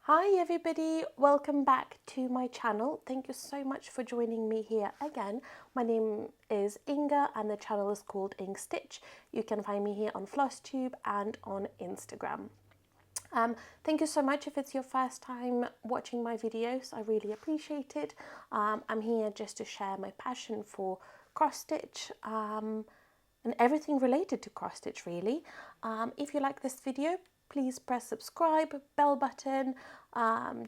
Hi everybody, welcome back to my channel. Thank you so much for joining me here again. My name is Inga and the channel is called Ink Stitch. You can find me here on Flosstube and on Instagram. Thank you so much if it's your first time watching my videos. I really appreciate it. I'm here just to share my passion for cross stitch and everything related to cross stitch really. If you like this video, please press subscribe, bell button,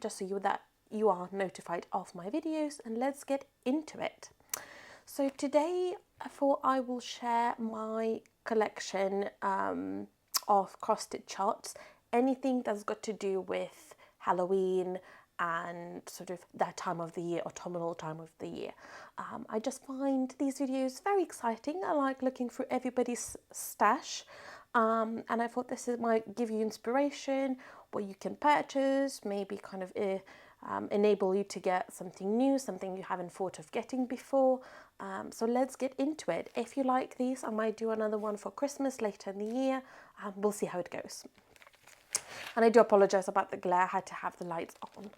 just so that you are notified of my videos, and let's get into it. So today I will share my collection of cross stitch charts, anything that's got to do with Halloween and sort of that time of the year, autumnal time of the year. I just find these videos very exciting. I like looking through everybody's stash, and I thought might give you inspiration, what you can purchase, maybe kind of enable you to get something new, something you haven't thought of getting before. So let's get into it. If you like these, I might do another one for Christmas later in the year. We'll see how it goes. And I do apologise about the glare, I had to have the lights on.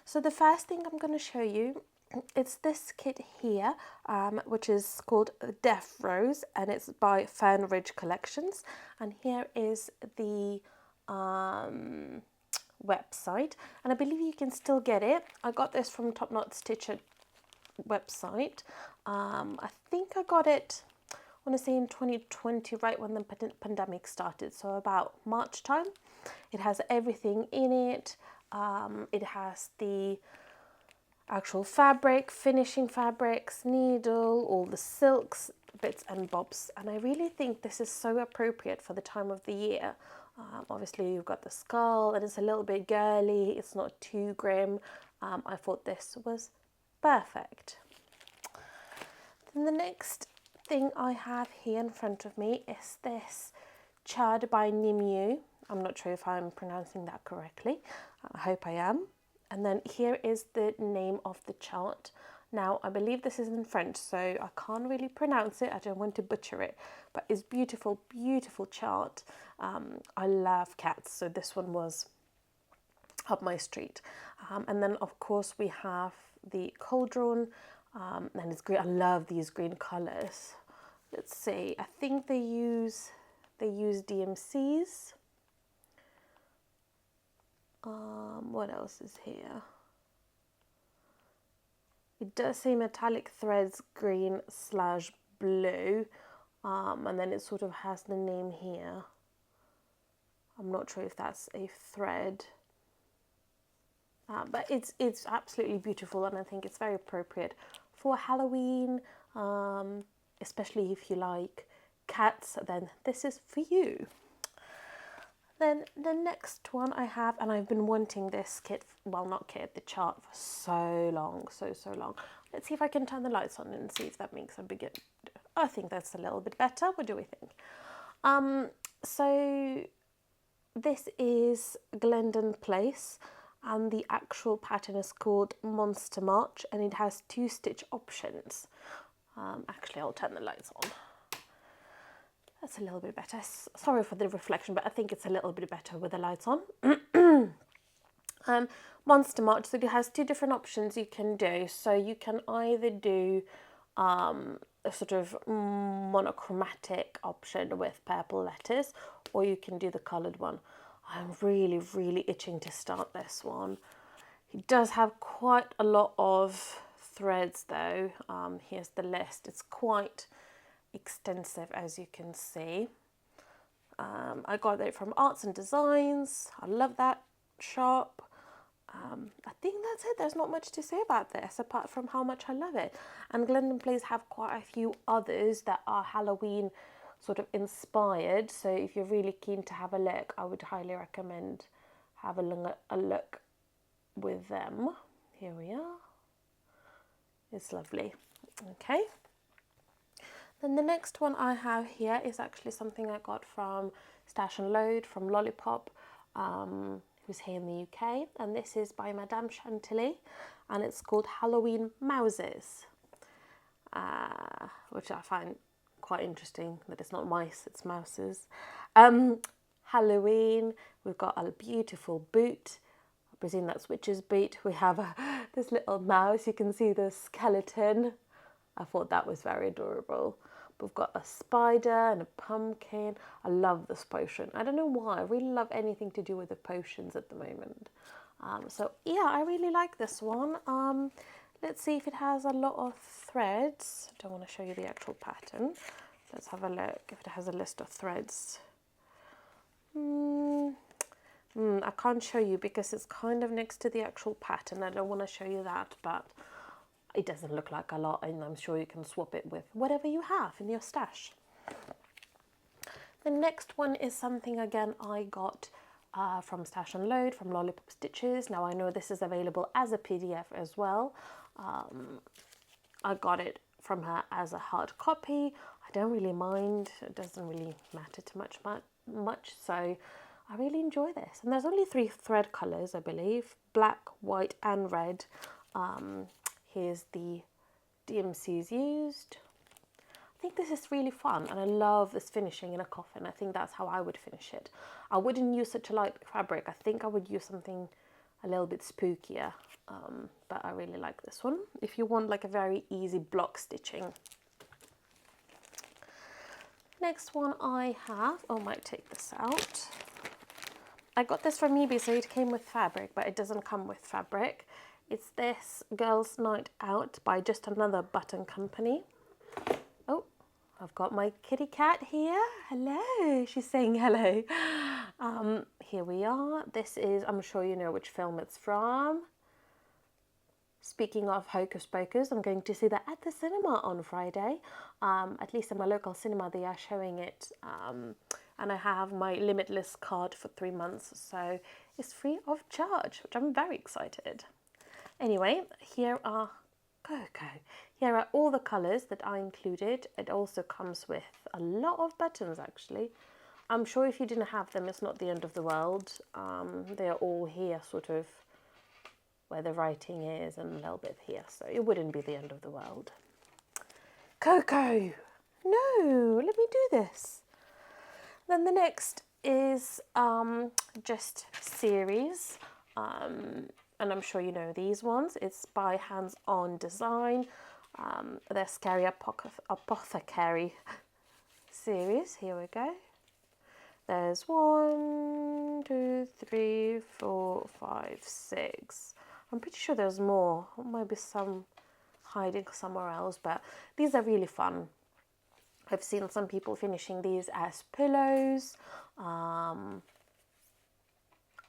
So the first thing I'm going to show you, it's this kit here, which is called Death Rose, and it's by Fern Ridge Collections. And here is the website, and I believe you can still get it. I got this from Top Knot Stitcher website. I think I got it, I want to say in 2020, right when the pandemic started, so about March time. It has everything in it. It has the actual fabric, finishing fabrics, needle, all the silks, bits and bobs, and I really think this is so appropriate for the time of the year. Obviously you've got the skull and it's a little bit girly, it's not too grim. I thought this was perfect. Then the next thing I have here in front of me is this chart by Nimue. I'm not sure if I'm pronouncing that correctly. I hope I am. And then here is the name of the chart. Now, I believe this is in French, so I can't really pronounce it. I don't want to butcher it, but it's beautiful, beautiful chart. I love cats, so this one was up my street. And then, of course, we have the cauldron, and it's green. I love these green colours. Let's see. I think they use DMCs. What else is here? It does say metallic threads green/blue, and then it sort of has the name here. I'm not sure if that's a thread, but it's absolutely beautiful, and I think it's very appropriate for Halloween, especially if you like cats. Then this is for you. Then the next one I have, and I've been wanting this kit, well, not kit, the chart, for so long, so long. Let's see if I can turn the lights on and see if that makes a bigger, I think that's a little bit better. What do we think? So this is Glendon Place, and the actual pattern is called Monster March, and it has 2 stitch options. Actually, I'll turn the lights on. That's a little bit better. Sorry for the reflection, but I think it's a little bit better with the lights on. Monster March, so it has 2 different options you can do. So you can either do a sort of monochromatic option with purple letters, or you can do the coloured one. I'm really, really itching to start this one. It does have quite a lot of threads though. Here's the list. It's quite extensive, as you can see. I got it from Arts and Designs. I love that shop. I think that's it. There's not much to say about this apart from how much I love it. And Glendon Place have quite a few others that are Halloween sort of inspired, so if you're really keen to have a look, I would highly recommend have a look with them. Here we are. It's lovely. Okay. Then the next one I have here is actually something I got from Stash and Load, from Lollipop, who's here in the UK, and this is by Madame Chantilly, and it's called Halloween Mouses, which I find quite interesting that it's not mice, it's mouses. Halloween, we've got a beautiful boot, I presume that's witch's beat. We have this little mouse. You can see the skeleton. I thought that was very adorable. We've got a spider and a pumpkin. I love this potion. I don't know why. I really love anything to do with the potions at the moment. So yeah, I really like this one. Let's see if it has a lot of threads. I don't want to show you the actual pattern. Let's have a look if it has a list of threads. I can't show you because it's kind of next to the actual pattern. I don't want to show you that, but it doesn't look like a lot, and I'm sure you can swap it with whatever you have in your stash. The next one is something, again, I got from Stash and Load, from Lollipop Stitches. Now I know this is available as a PDF as well. I got it from her as a hard copy. I don't really mind. It doesn't really matter too much. So I really enjoy this. And there's only 3 thread colours, I believe. Black, white and red. Here's the DMCs used. I think this is really fun, and I love this finishing in a coffin. I think that's how I would finish it. I wouldn't use such a light fabric. I think I would use something a little bit spookier, but I really like this one. If you want like a very easy block stitching. Next one I have, I might take this out. I got this from eBay, so it came with fabric, but it doesn't come with fabric. It's this Girls Night Out by Just Another Button Company. Oh, I've got my kitty cat here. Hello, she's saying hello. Here we are. This is, I'm sure you know which film it's from. Speaking of Hocus Pocus, I'm going to see that at the cinema on Friday. At least in my local cinema, they are showing it. And I have my Limitless card for 3 months, so it's free of charge, which I'm very excited. Anyway, here are Here are all the colours that I included. It also comes with a lot of buttons, actually. I'm sure if you didn't have them, it's not the end of the world. They are all here, sort of where the writing is, and a little bit here, so it wouldn't be the end of the world. Coco! No, let me do this. Then the next is just series. And I'm sure you know these ones. It's by Hands On Design. Their Scary Apothecary series. Here we go. There's 1, 2, 3, 4, 5, 6. I'm pretty sure there's more. Maybe some hiding somewhere else, but these are really fun. I've seen some people finishing these as pillows.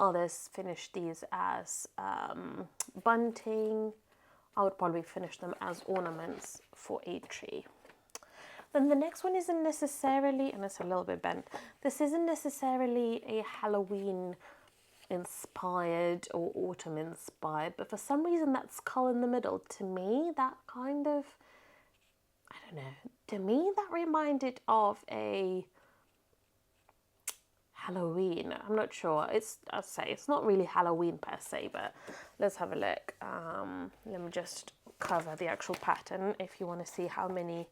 Others finish these as bunting. I would probably finish them as ornaments for a tree. Then the next one isn't necessarily, and it's a little bit bent, this isn't necessarily a Halloween inspired or autumn inspired, but for some reason that skull in the middle, to me, that kind of, I don't know, to me that reminded of a Halloween. I'm not sure. I'd say it's not really Halloween per se, but let's have a look. Let me just cover the actual pattern if you want to see how many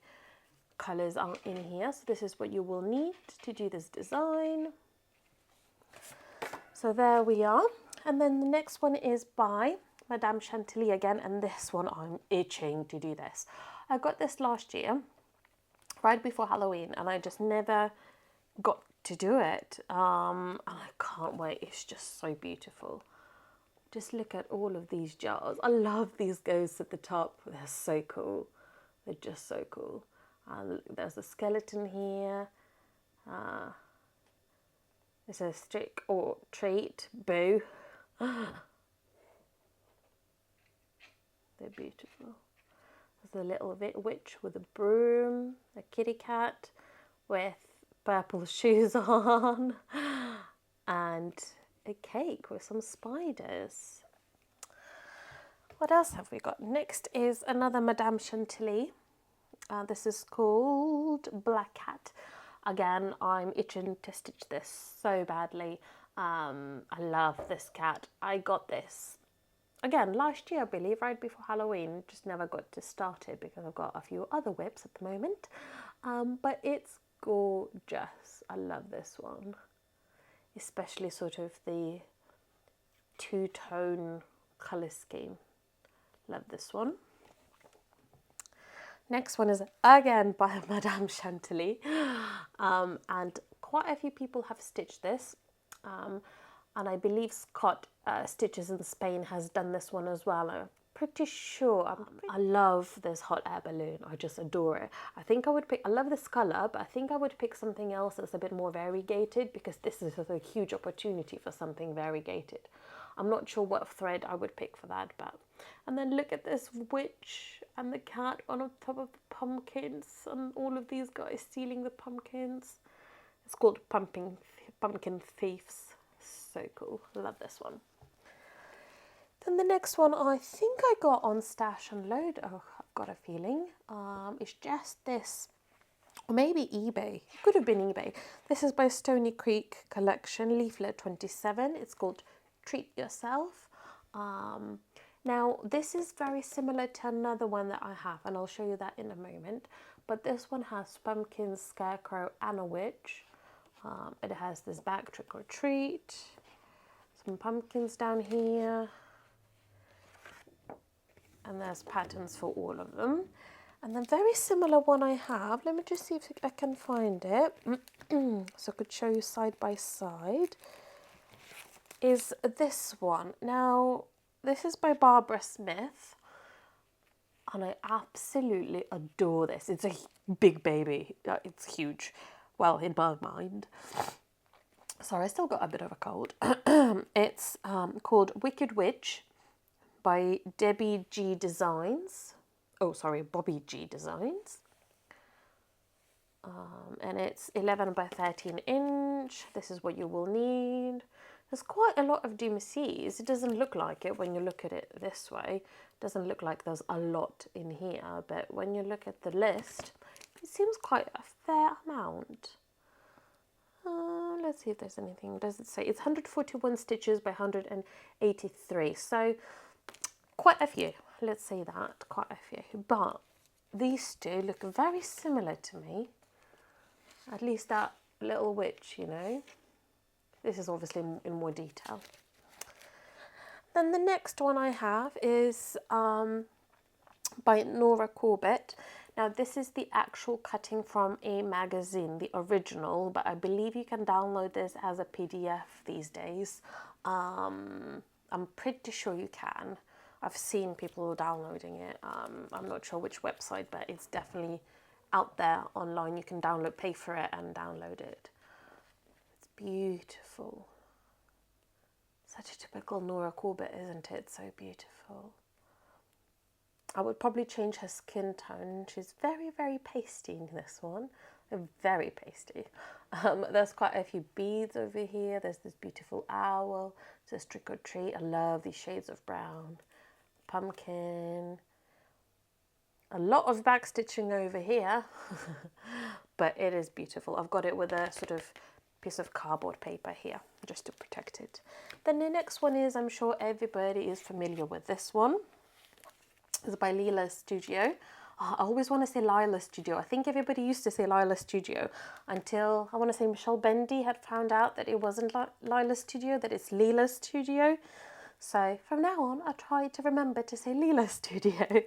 colors are in here. So this is what you will need to do this design. So there we are. And then the next one is by Madame Chantilly again, and this one I'm itching to do this. I got this last year, right before Halloween, and I just never got to do it. And I can't wait. It's just so beautiful. Just look at all of these jars. I love these ghosts at the top. They're so cool. They're just so cool. There's a skeleton here. There's a stick or treat bow. They're beautiful. There's a little witch with a broom, a kitty cat with purple shoes on, and a cake with some spiders. What else have we got? Next is another Madame Chantilly. This is called Black Cat. Again, I'm itching to stitch this so badly. I love this cat. I got this, again, last year, I believe, right before Halloween. Just never got to start it because I've got a few other whips at the moment. But it's gorgeous. I love this one. Especially sort of the two-tone colour scheme. Love this one. Next one is again by Madame Chantilly, and quite a few people have stitched this, and I believe Scott Stitches in Spain has done this one as well. I'm pretty sure. I love this hot air balloon. I just adore it. I think I would pick, I love this colour, but I think I would pick something else that's a bit more variegated, because this is a huge opportunity for something variegated. I'm not sure what thread I would pick for that, but... And then look at this witch and the cat on top of the pumpkins, and all of these guys stealing the pumpkins. It's called Pumpkin Thieves. So cool. Love this one. Then the next one I think I got on Stash and Load. Oh, I've got a feeling. It's just this. Or maybe eBay. It could have been eBay. This is by Stony Creek Collection, leaflet 27. It's called Treat Yourself. Now, this is very similar to another one that I have, and I'll show you that in a moment. But this one has pumpkins, scarecrow, and a witch. It has this back trick or treat, some pumpkins down here, and there's patterns for all of them. And the very similar one I have, let me just see if I can find it, so I could show you side by side, is this one. Now, this is by Barbara Smith, and I absolutely adore this. It's a big baby. It's huge. Well, in my mind. Sorry, I still got a bit of a cold. It's called Wicked Witch by Debbie G Designs. Oh, sorry, Bobby G Designs. And it's 11 by 13 inch. This is what you will need. There's quite a lot of demacies. It doesn't look like it when you look at it this way. It doesn't look like there's a lot in here, but when you look at the list, it seems quite a fair amount. Let's see if there's anything. Does it say? It's 141 stitches by 183. So quite a few. Let's say that. Quite a few. But these two look very similar to me. At least that little witch, you know. This is obviously in more detail. Then the next one I have is by Nora Corbett. Now this is the actual cutting from a magazine, the original, but I believe you can download this as a PDF these days. I'm pretty sure you can. I've seen people downloading it. I'm not sure which website, but it's definitely out there online. You can download, pay for it and download it. It's beautiful. Such a typical Nora Corbett, isn't it? So beautiful. I would probably change her skin tone. She's very, very pasty in this one. Very pasty. There's quite a few beads over here. There's this beautiful owl. There's trick or treat. I love these shades of brown. Pumpkin. A lot of back stitching over here. But it is beautiful. I've got it with a sort of piece of cardboard paper here just to protect it. Then the next one is, I'm sure everybody is familiar with this one. It's by Lila Studio. Oh, I always want to say Lila Studio. I think everybody used to say Lila Studio until, I want to say, Michelle Bendy had found out that it wasn't Lila Studio, that it's Lila Studio. So from now on, I try to remember to say Lila Studio.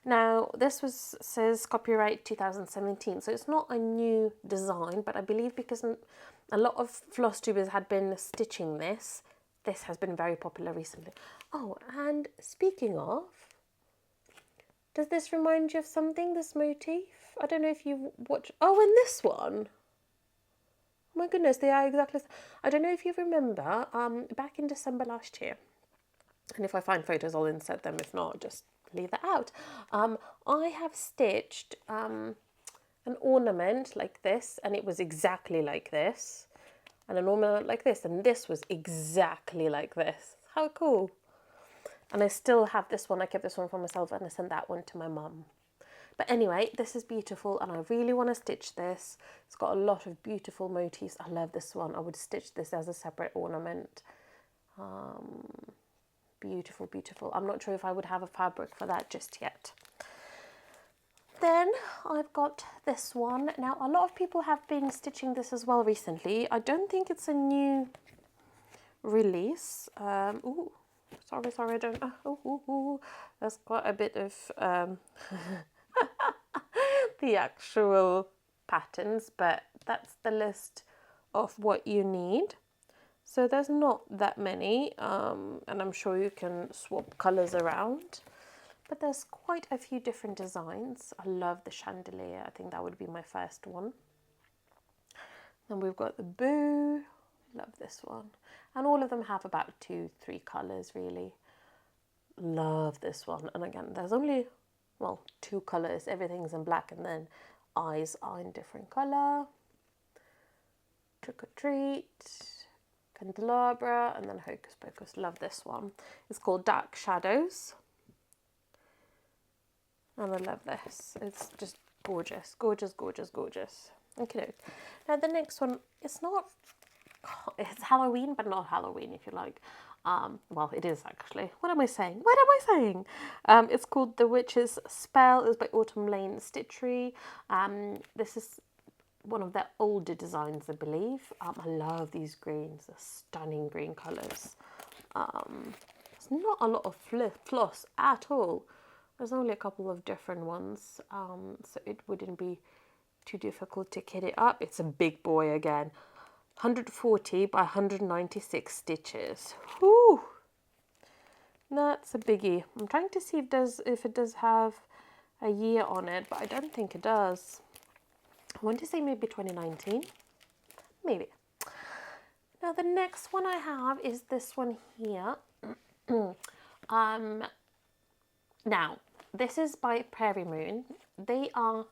Now, this says copyright 2017, so it's not a new design, but I believe because a lot of Flosstubers had been stitching this, this has been very popular recently. Oh, and speaking of, does this remind you of something, this motif? I don't know if you watch. Oh, and this one. Oh my goodness, they are exactly. I don't know if you remember, back in December last year, and if I find photos, I'll insert them. If not, just leave that out. I have stitched an ornament like this, and it was exactly like this, and an ornament like this, and this was exactly like this. How cool. And I still have this one. I kept this one for myself, and I sent that one to my mum. But anyway, this is beautiful, and I really want to stitch this. It's got a lot of beautiful motifs. I love this one. I would stitch this as a separate ornament. Beautiful, beautiful. I'm not sure if I would have a fabric for that just yet. Then I've got this one. Now, a lot of people have been stitching this as well recently. I don't think it's a new release. Ooh, sorry, I don't. There's quite a bit of the actual patterns, but that's the list of what you need. So there's not that many, and I'm sure you can swap colours around. But there's quite a few different designs. I love the chandelier. I think that would be my first one. Then we've got the boo. Love this one. And all of them have about 2-3 colours really. Love this one. And again, there's only, well, 2 colours. Everything's in black and then eyes are in different colour. Trick or treat. Candelabra, and then Hocus Pocus. Love this one. It's called Dark Shadows. And I love this. It's just gorgeous. Gorgeous, gorgeous, gorgeous. Okay. Now the next one, it's Halloween, but not Halloween, if you like. Well, it is actually. What am I saying? It's called The Witch's Spell. It's by Autumn Lane Stitchery. This is one of their older designs, I believe. I love these greens. They're stunning green colours. There's not a lot of floss at all. There's only a couple of different ones, so it wouldn't be too difficult to kit it up. It's a big boy again. 140 by 196 stitches. Whew! That's a biggie. I'm trying to see if it does have a year on it, but I don't think it does. I want to say maybe 2019. Maybe. Now the next one I have is this one here. Now, this is by Prairie Moon. They are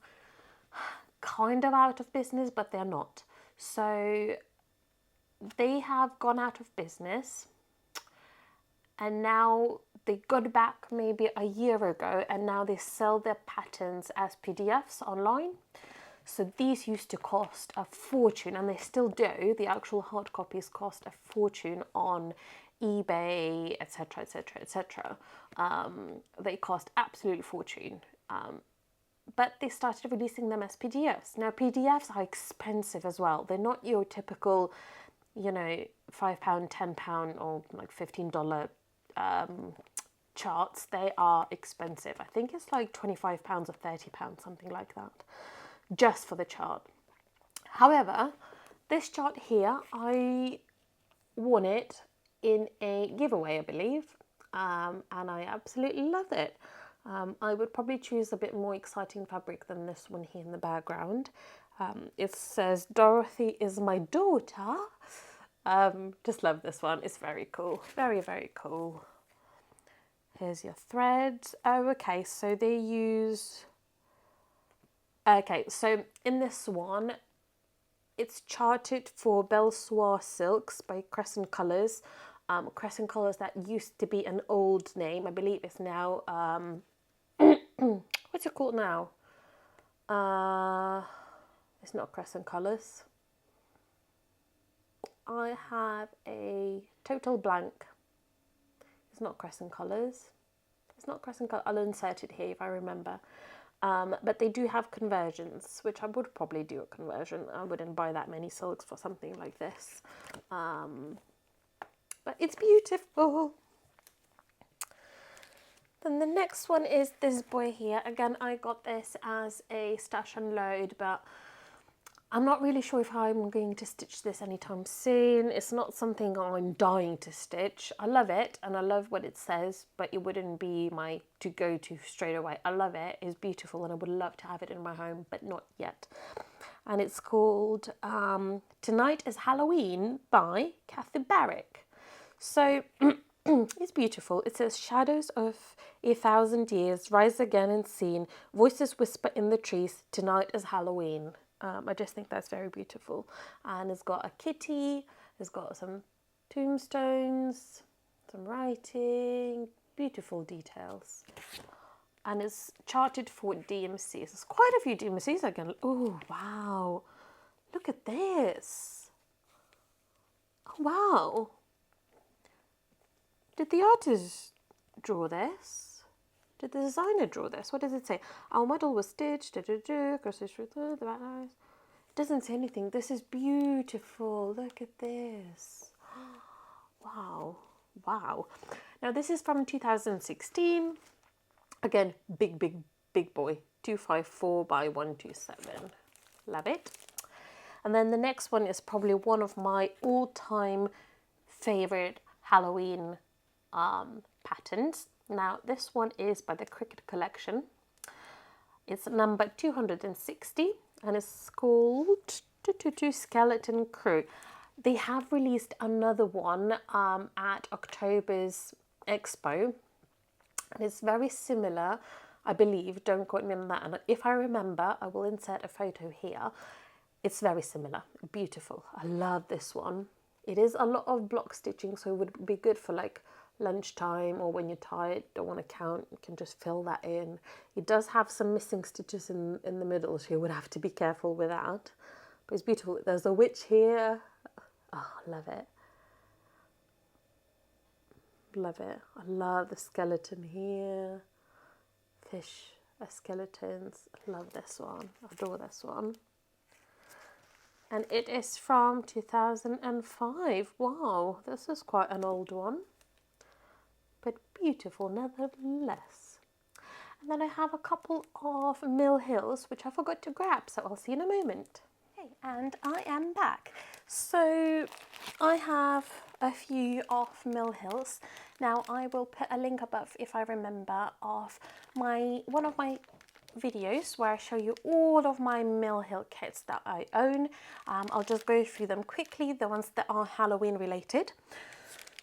kind of out of business, but they're not. So they have gone out of business, and now they got back maybe a year ago, and now they sell their patterns as PDFs online. So these used to cost a fortune, and they still do. The actual hard copies cost a fortune on eBay, etc., etc., etc. They cost absolute fortune. But they started releasing them as PDFs. Now, PDFs are expensive as well. They're not your typical, you know, £5, £10 or like $15 charts. They are expensive. I think it's like £25 or £30, something like that, just for the chart. However, this chart here, I won it in a giveaway, I believe, and I absolutely love it. I would probably choose a bit more exciting fabric than this one here in the background. It says, "Dorothy is my daughter." Just love this one. It's very cool. Very, very cool. Here's your thread. Oh, okay. So they use... Okay, so in this one, it's charted for Belsoir Silks by Crescent Colours. Crescent Colours, that used to be an old name. I believe it's now... what's it called now? It's not Crescent Colours. I have a total blank. It's not Crescent Colours. It's not Crescent Colours. I'll insert it here if I remember. But they do have conversions, which I would probably do a conversion. I wouldn't buy that many silks for something like this. But it's beautiful. Then the next one is this boy here. Again, I got this as a stash and load, but I'm not really sure if I'm going to stitch this anytime soon. It's not something I'm dying to stitch. I love it and I love what it says, but it wouldn't be my to-go-to straight away. I love it. It's beautiful and I would love to have it in my home, but not yet. And it's called Tonight is Halloween by Kathy Barrick. So it's beautiful. It says, "Shadows of 1,000 years rise again and seen. Voices whisper in the trees. Tonight is Halloween." I just think that's very beautiful. And it's got a kitty. It's got some tombstones, some writing, beautiful details. And it's charted for DMCs. There's quite a few DMCs again. Oh, wow. Look at this. Oh, wow. Did the artist draw this? Did the designer draw this? What does it say? Our model was stitched. It doesn't say anything. This is beautiful. Look at this. Wow, wow. Now this is from 2016. Again, big boy. 254 by 127. Love it. And then the next one is probably one of my all-time favorite Halloween patterns. Now this one is by the Cricket Collection. It's number 260 and it's called Skeleton Crew. They have released another one at October's Expo, and it's very similar, I believe. Don't quote me on that. And if I remember, I will insert a photo here. It's very similar. Beautiful. I love this one. It is a lot of block stitching, so it would be good for like lunchtime or when you're tired, don't want to count, you can just fill that in. It does have some missing stitches in the middle, so you would have to be careful with that. But it's beautiful. There's a witch here. Oh, love it. Love it. I love the skeleton here. Fish skeletons. I love this one. I adore this one. And it is from 2005. Wow, this is quite an old one, but beautiful nevertheless. And then I have a couple of Mill Hills, which I forgot to grab, so I'll see you in a moment. Okay, and I am back. So I have a few of Mill Hills. Now I will put a link above, if I remember, of one of my videos where I show you all of my Mill Hill kits that I own. I'll just go through them quickly, the ones that are Halloween related.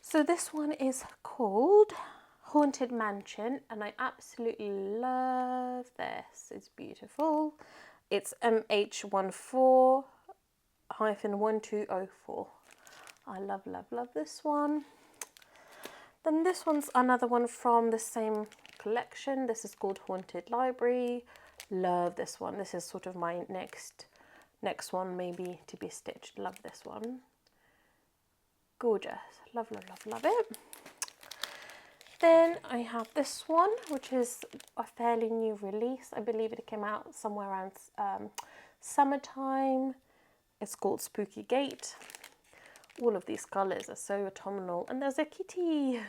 So this one is called Haunted Mansion, and I absolutely love this. It's beautiful. It's MH14-1204. I love this one. Then this one's another one from the same collection. This is called Haunted Library. Love this one. This is sort of my next one maybe to be stitched. Love this one. Gorgeous. Love it. Then I have this one, which is a fairly new release. I believe it came out somewhere around summertime. It's called Spooky Gate. All of these colours are so autumnal. And there's a kitty.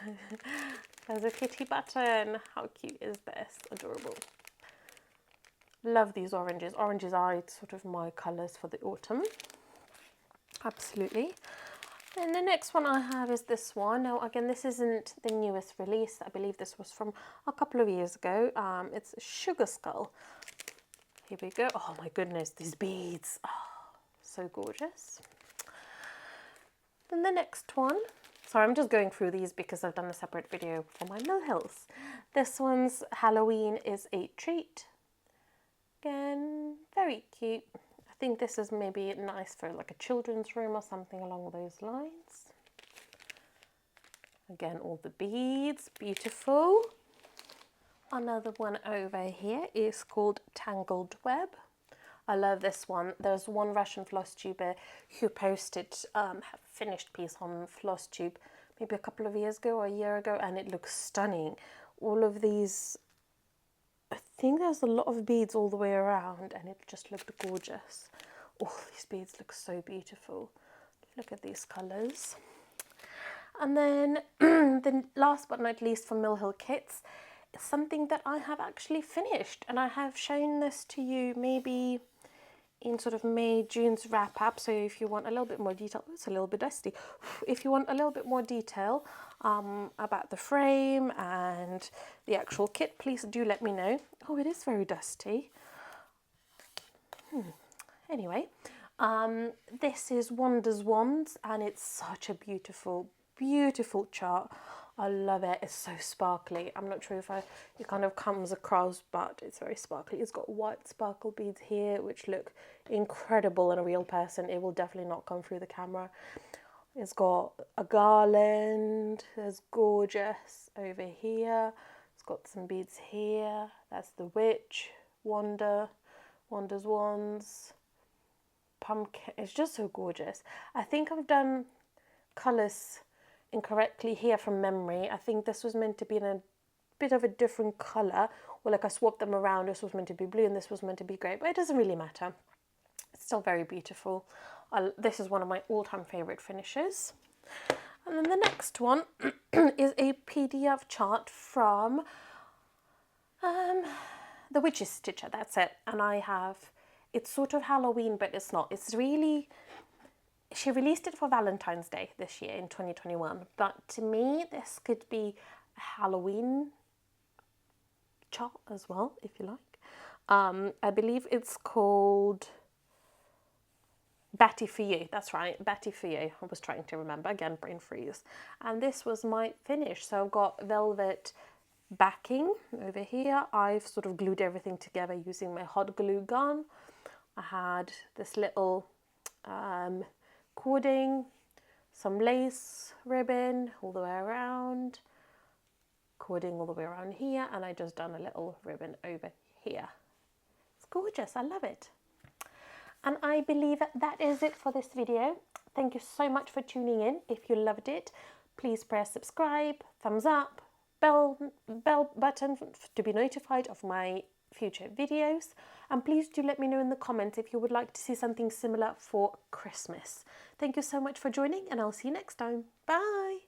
There's a kitty button. How cute is this? Adorable. Love these oranges. Oranges are sort of my colours for the autumn. Absolutely. And the next one I have is this one. Now again, this isn't the newest release. I believe this was from a couple of years ago. It's Sugar Skull. Here we go. Oh my goodness, these beads. Oh, so gorgeous. Then the next one. Sorry, I'm just going through these because I've done a separate video for my Mill Hills. This one's Halloween is a Treat. Again, very cute. I think this is maybe nice for like a children's room or something along those lines. Again, all the beads, beautiful. Another one over here is called Tangled Web. I love this one. There's one Russian Flosstuber who posted a finished piece on Flosstube maybe a couple of years ago or a year ago, and it looks stunning. All of these, I think there's a lot of beads all the way around, and it just looked gorgeous. Oh, these beads look so beautiful. Look at these colours. And then the last but not least for Mill Hill kits is something that I have actually finished, and I have shown this to you maybe in sort of May, June's wrap up. So if you want a little bit more detail, it's a little bit dusty. If you want a little bit more detail about the frame and the actual kit, please do let me know. Oh, it is very dusty. Anyway, this is Wonder's Wands, and it's such a beautiful chart. I love it. It's so sparkly. I'm not sure if it kind of comes across, but it's very sparkly. It's got white sparkle beads here, which look incredible in a real person. It will definitely not come through the camera. It's got a garland. It's gorgeous over here. It's got some beads here. That's the witch, Wonder's Wands, pumpkin. It's just so gorgeous. I think I've done colours incorrectly here from memory. I think this was meant to be in a bit of a different colour, or like I swapped them around. This was meant to be blue and this was meant to be grey, but it doesn't really matter. It's still very beautiful. This is one of my all-time favourite finishes. And then the next one is a PDF chart from the Witch's Stitcher, that's it. And I have, it's sort of Halloween, but it's not. It's really, she released it for Valentine's Day this year in 2021. But to me, this could be a Halloween chart as well, if you like. I believe it's called Batty for You. That's right, Batty for You. I was trying to remember, again, brain freeze. And this was my finish. So I've got velvet backing over here. I've sort of glued everything together using my hot glue gun. I had this little cording, some lace ribbon all the way around, cording all the way around here, and I just done a little ribbon over here. It's gorgeous, I love it. And I believe that is it for this video. Thank you so much for tuning in. If you loved it, please press subscribe, thumbs up, bell button to be notified of my future videos. And please do let me know in the comments if you would like to see something similar for Christmas. Thank you so much for joining, and I'll see you next time. Bye!